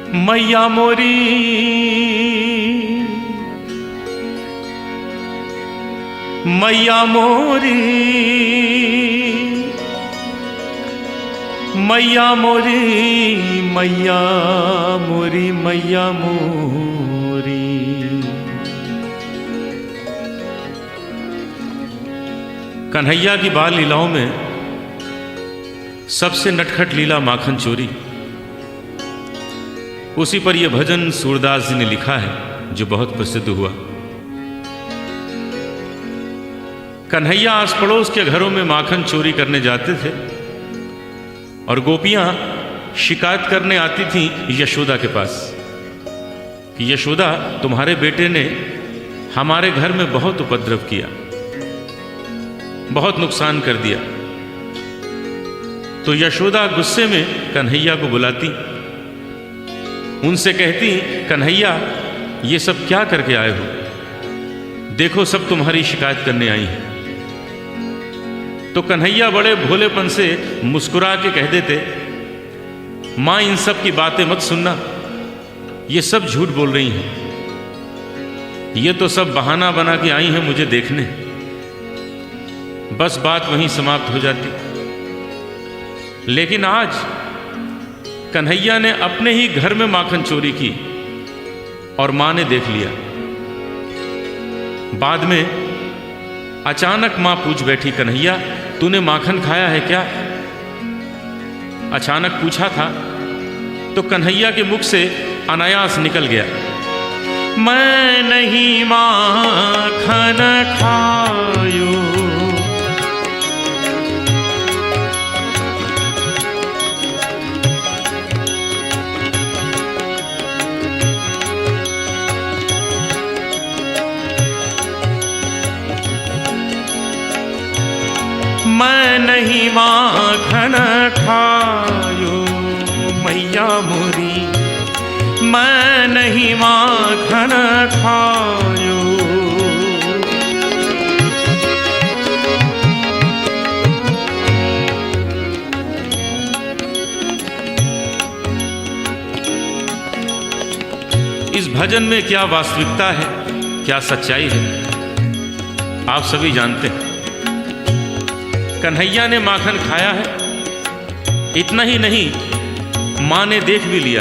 मैया मोरी मैया मोरी मैया मोरी मैया मोरी मैया मोरी। कन्हैया की बाल लीलाओं में सबसे नटखट लीला माखन चोरी। उसी पर यह भजन सूरदास जी ने लिखा है जो बहुत प्रसिद्ध हुआ। कन्हैया आस पड़ोस के घरों में माखन चोरी करने जाते थे और गोपियां शिकायत करने आती थीं यशोदा के पास कि यशोदा, तुम्हारे बेटे ने हमारे घर में बहुत उपद्रव किया, बहुत नुकसान कर दिया। तो यशोदा गुस्से में कन्हैया को बुलाती, उनसे कहती, कन्हैया ये सब क्या करके आए हो? देखो सब तुम्हारी शिकायत करने आई हैं। तो कन्हैया बड़े भोलेपन से मुस्कुरा के कह देते, माँ इन सब की बातें मत सुनना, ये सब झूठ बोल रही हैं, ये तो सब बहाना बना के आई हैं मुझे देखने। बस बात वहीं समाप्त हो जाती। लेकिन आज कन्हैया ने अपने ही घर में माखन चोरी की और मां ने देख लिया। बाद में अचानक मां पूछ बैठी, कन्हैया तूने माखन खाया है क्या? अचानक पूछा था तो कन्हैया के मुख से अनायास निकल गया, मैं नहीं माखन खायो। मैं नहीं माखन खायो मैया मोरी, मैं नहीं माखन खायो। इस भजन में क्या वास्तविकता है, क्या सच्चाई है, आप सभी जानते हैं। कन्हैया ने माखन खाया है, इतना ही नहीं मां ने देख भी लिया।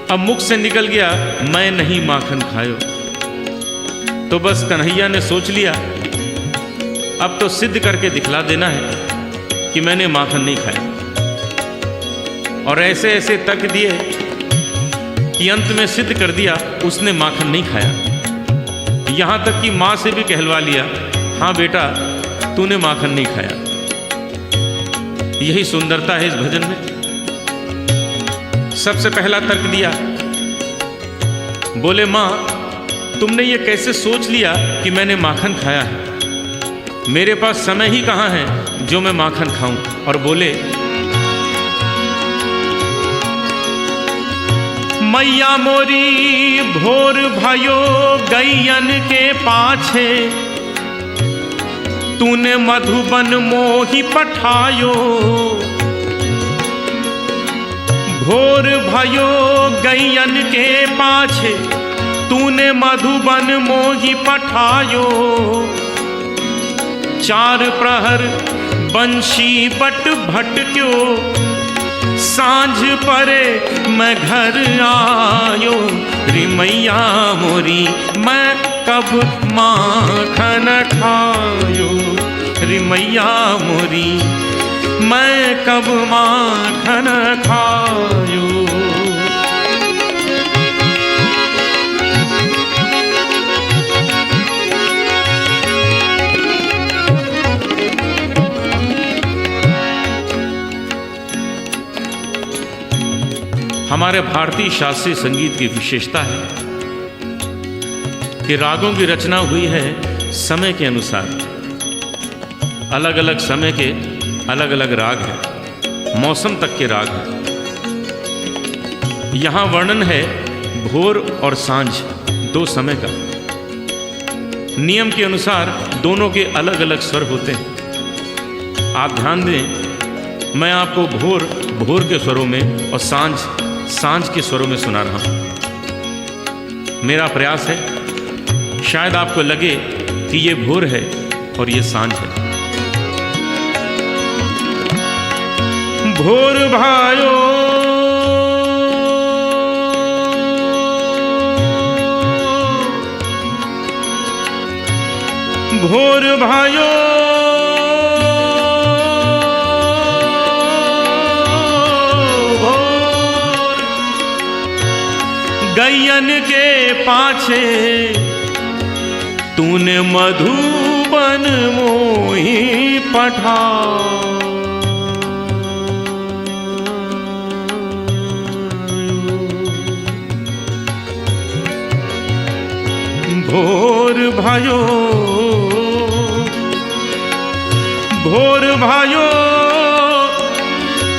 अब मुख से निकल गया, मैं नहीं माखन खायो। तो बस कन्हैया ने सोच लिया, अब तो सिद्ध करके दिखला देना है कि मैंने माखन नहीं खाया। और ऐसे ऐसे तर्क दिए कि अंत में सिद्ध कर दिया उसने माखन नहीं खाया। यहां तक कि मां से भी कहलवा लिया, हाँ बेटा तूने माखन नहीं खाया। यही सुंदरता है इस भजन में। सबसे पहला तर्क दिया, बोले मां तुमने ये कैसे सोच लिया कि मैंने माखन खाया है? मेरे पास समय ही कहाँ है जो मैं माखन खाऊं। और बोले, मैया मोरी भोर भयो गैयन के पाछे, तूने मधुबन मोहि पठायो। भोर भयो गैयन के पाछे, तूने मधुबन मोहि पठायो। चार प्रहर बंशी बट भटक्यो, सांझ परे मैं घर आयो। रे मैया मोरी मैं कब माखन खायो, रे मैया मोरी मैं कब माखन खायो। हमारे भारतीय शास्त्रीय संगीत की विशेषता है कि रागों की रचना हुई है समय के अनुसार। अलग अलग समय के अलग अलग राग हैं, मौसम तक के राग हैं। यहाँ वर्णन है भोर और सांझ दो समय का। नियम के अनुसार दोनों के अलग अलग स्वर होते हैं। आप ध्यान दें मैं आपको भोर भोर के स्वरों में और सांझ सांझ के स्वरों में सुना रहा हूँ। मेरा प्रयास है शायद आपको लगे कि ये भोर है और ये सांझ है। भोर भायो भोर भायो भोर गैयन के पाछे तूने मधुबन मोही पठा। भोर भायो भोर भायो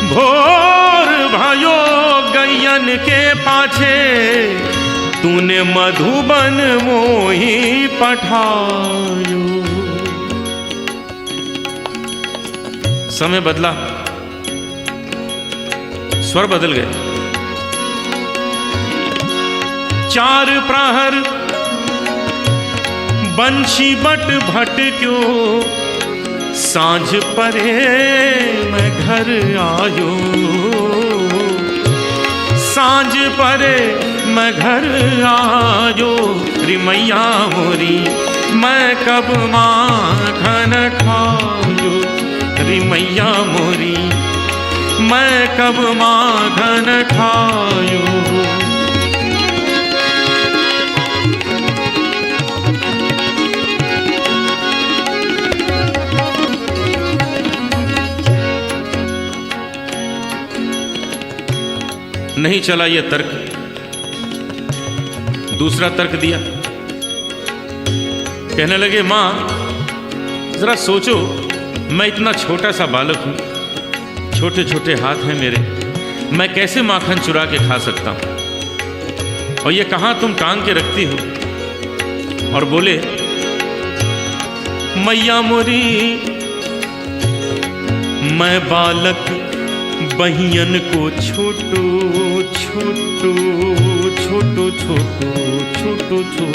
भोर भायो गैयन के पाछे तूने मधुबन मोही पठायो। समय बदला, स्वर बदल गए। चार प्रहर बंशी बट भट क्यों सांझ परे मैं घर आयो। सांझ परे मैं घर आयो रे मैया मोरी मैं कब माखन खायो। रे मैया मोरी मैं कब माखन खायो। नहीं चला ये तर्क, दूसरा तर्क दिया। कहने लगे माँ जरा सोचो, मैं इतना छोटा सा बालक हूँ, छोटे छोटे हाथ हैं मेरे, मैं कैसे माखन चुरा के खा सकता हूँ। और ये कहाँ तुम टांग के रखती हो। और बोले मैया मोरी मैं बालक बहियन को छोटो छोटो छोटो छोटो छोटो छोटो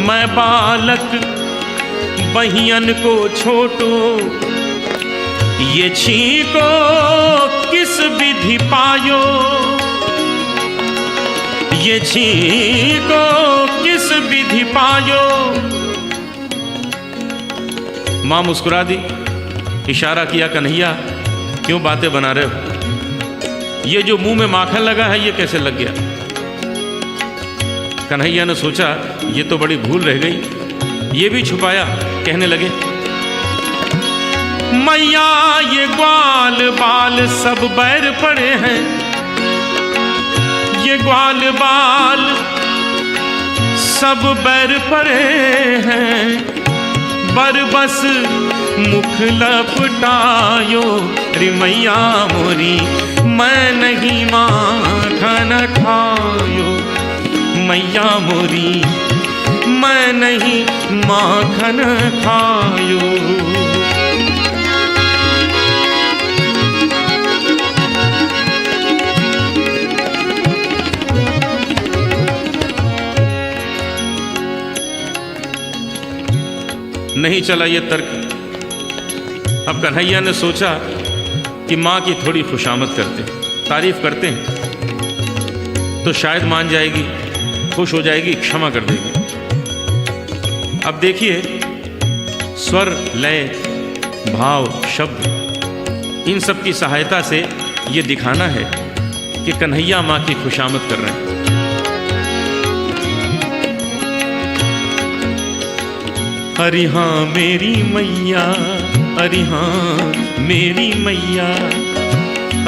मैं बालक बहियन को छोटो। ये छीको किस विधि पायो। ये छीको किस विधि पायो। माँ मुस्कुरा दी, इशारा किया कन्हैया क्यों बातें बना रहे हो, ये जो मुंह में माखन लगा है ये कैसे लग गया। कन्हैया ने सोचा ये तो बड़ी भूल रह गई, ये भी छुपाया। कहने लगे मैया ये ग्वाल बाल सब बैर पड़े हैं। ये ग्वाल बाल सब बैर पड़े हैं। बरबस मुख लपटायो रे मैया मोरी मैं नहीं माखन खायो। मैया मोरी मैं नहीं माखन खायो। नहीं चला ये तर्क। अब कन्हैया ने सोचा कि माँ की थोड़ी खुशामद करते, तारीफ करते हैं तो शायद मान जाएगी, खुश हो जाएगी, क्षमा कर देगी। अब देखिए स्वर, लय, भाव, शब्द, इन सब की सहायता से ये दिखाना है कि कन्हैया माँ की खुशामद कर रहे हैं। अरे हाँ मेरी मैया, अरे हाँ मेरी मैया,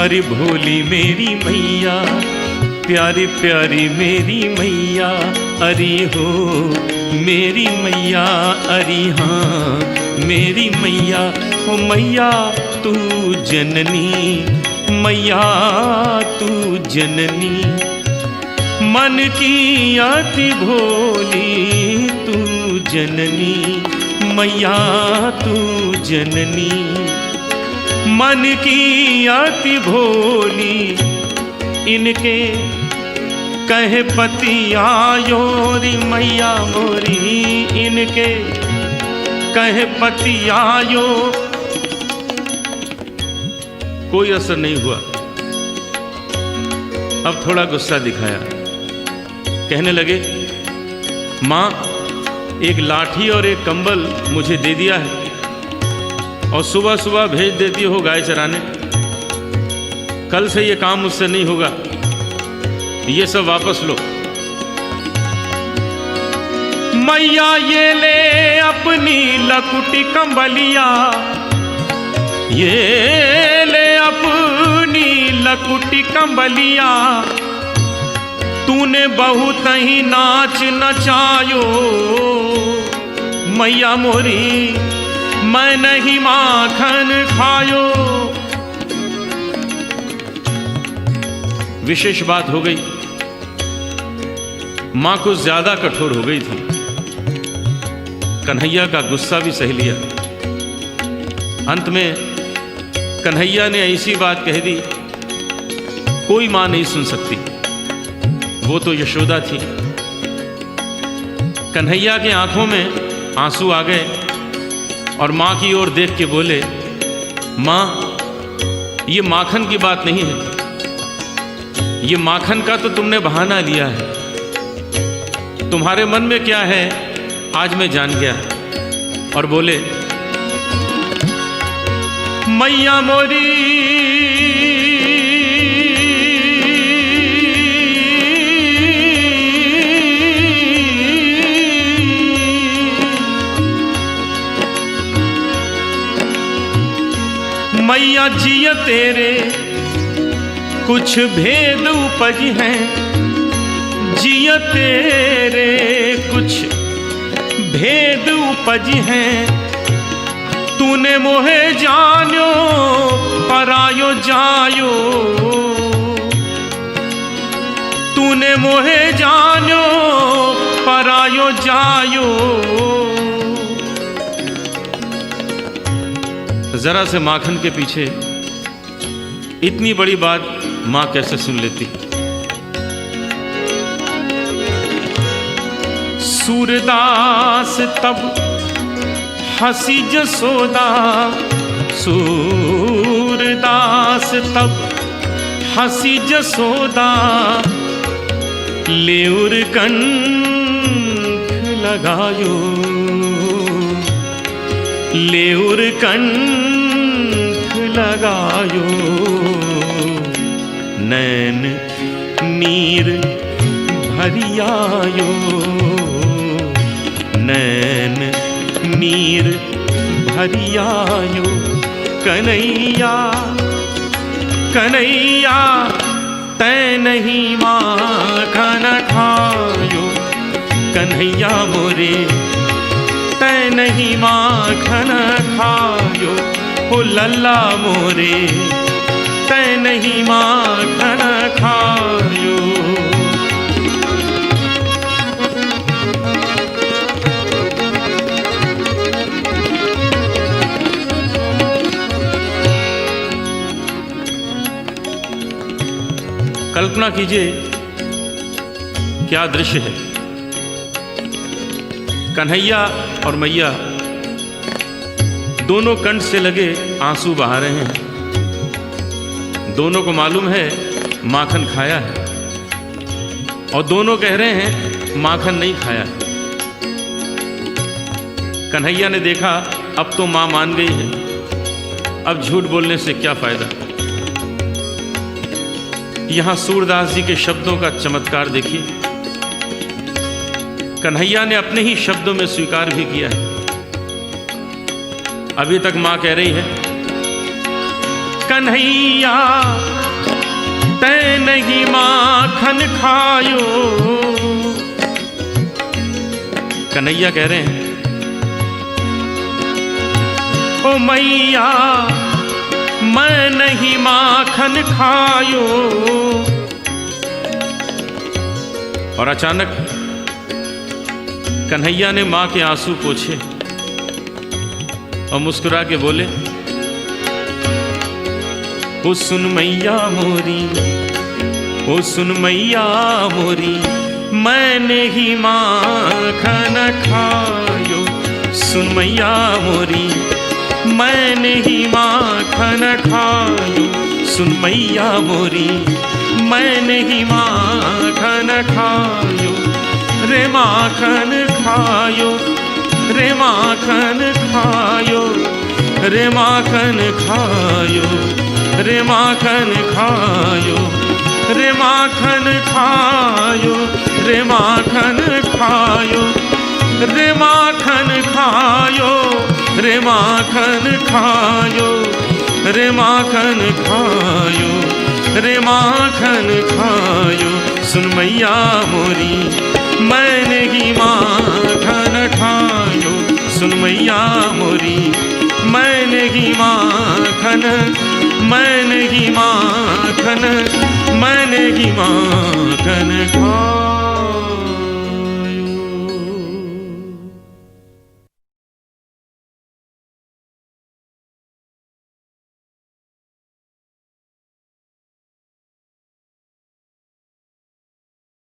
अरे भोली मेरी मैया, प्यारी प्यारी मेरी मैया, अरे हो मेरी मैया, अरे हाँ मेरी मैया। ओ मैया तू जननी, मैया तू जननी, मन की अति भोली तू जननी, मैया तू जननी। मन की अति भोली इनके कहे पति आयो री मैया मोरी इनके कहे पति आयो। कोई असर नहीं हुआ। अब थोड़ा गुस्सा दिखाया, कहने लगे माँ एक लाठी और एक कंबल मुझे दे दिया है और सुबह सुबह भेज देती हो गाय चराने। कल से ये काम मुझसे नहीं होगा, ये सब वापस लो। मैया ये ले अपनी लकुटी कंबलिया, ये ले अपनी लकुटी कंबलिया, तूने बहुत ही नाच नचायो मैया मोरी, मैं नहीं माखन खायो। विशेष बात हो गई, मां कुछ ज्यादा कठोर हो गई थी। कन्हैया का गुस्सा भी सह लिया। अंत में कन्हैया ने ऐसी बात कह दी, कोई मां नहीं सुन सकती, वो तो यशोदा थी। कन्हैया के आंखों में आंसू आ गए और मां की ओर देख के बोले, मां ये माखन की बात नहीं है, ये माखन का तो तुमने बहाना लिया है। तुम्हारे मन में क्या है आज मैं जान गया। और बोले मैया मोरी मैया जिया तेरे कुछ भेद उपज हैं, जिया तेरे कुछ भेद उपज हैं, तूने मोहे जानो परायो जायो, तूने मोहे जानो परायो जायो। जरा से माखन के पीछे इतनी बड़ी बात मां कैसे सुन लेती। सूरदास तब हंसी जसोदा, सूरदास तब हंसी जसोदा, लेउर कंठ लगायो, लेउर कंठ लगायो, नैन नीर भरियायो, नैन नीर भरियायो। कन्हैया कन्हैया तै नहीं माखन खायो, कन्हैया मोरे तै नहीं माखन खायो, ओ लल्ला मोरे तै नहीं माखन खायो। कल्पना कीजिए क्या दृश्य है। कन्हैया और मैया दोनों कंठ से लगे आंसू बहा रहे हैं। दोनों को मालूम है माखन खाया है और दोनों कह रहे हैं माखन नहीं खाया है। कन्हैया ने देखा अब तो मां मान गई है, अब झूठ बोलने से क्या फायदा। यहां सूरदास जी के शब्दों का चमत्कार देखिए। कन्हैया ने अपने ही शब्दों में स्वीकार भी किया है। अभी तक मां कह रही है कन्हैया तै नहीं माखन खायो, कन्हैया कह रहे हैं ओ मैया मैं नहीं माखन खायो। और अचानक कन्हैया ने मां के आंसू पोंछे और मुस्कुरा के बोले ओ सुन मैया मोरी, ओ सुन मैया मोरी, मैंने ही माखन खायो। सुन मैया मोरी, मैंने ही माखन खायो। सुन मैया मोरी, मैंने ही माखन खायो। रे माखन खायो, रे माखन खायो, रे माखन खायो, रे माखन खायो, रे माखन खायो, रे माखन खायो, रे माखन खायो, रे माखन खायो, रे माखन खायो, रे माखन खायो। सुन मैया मोरी, मैंने ही माखन खायो। सुन मैया मोरी, मैंने ही माखन, मैंने ही माखन, मैंने ही माखन खायो।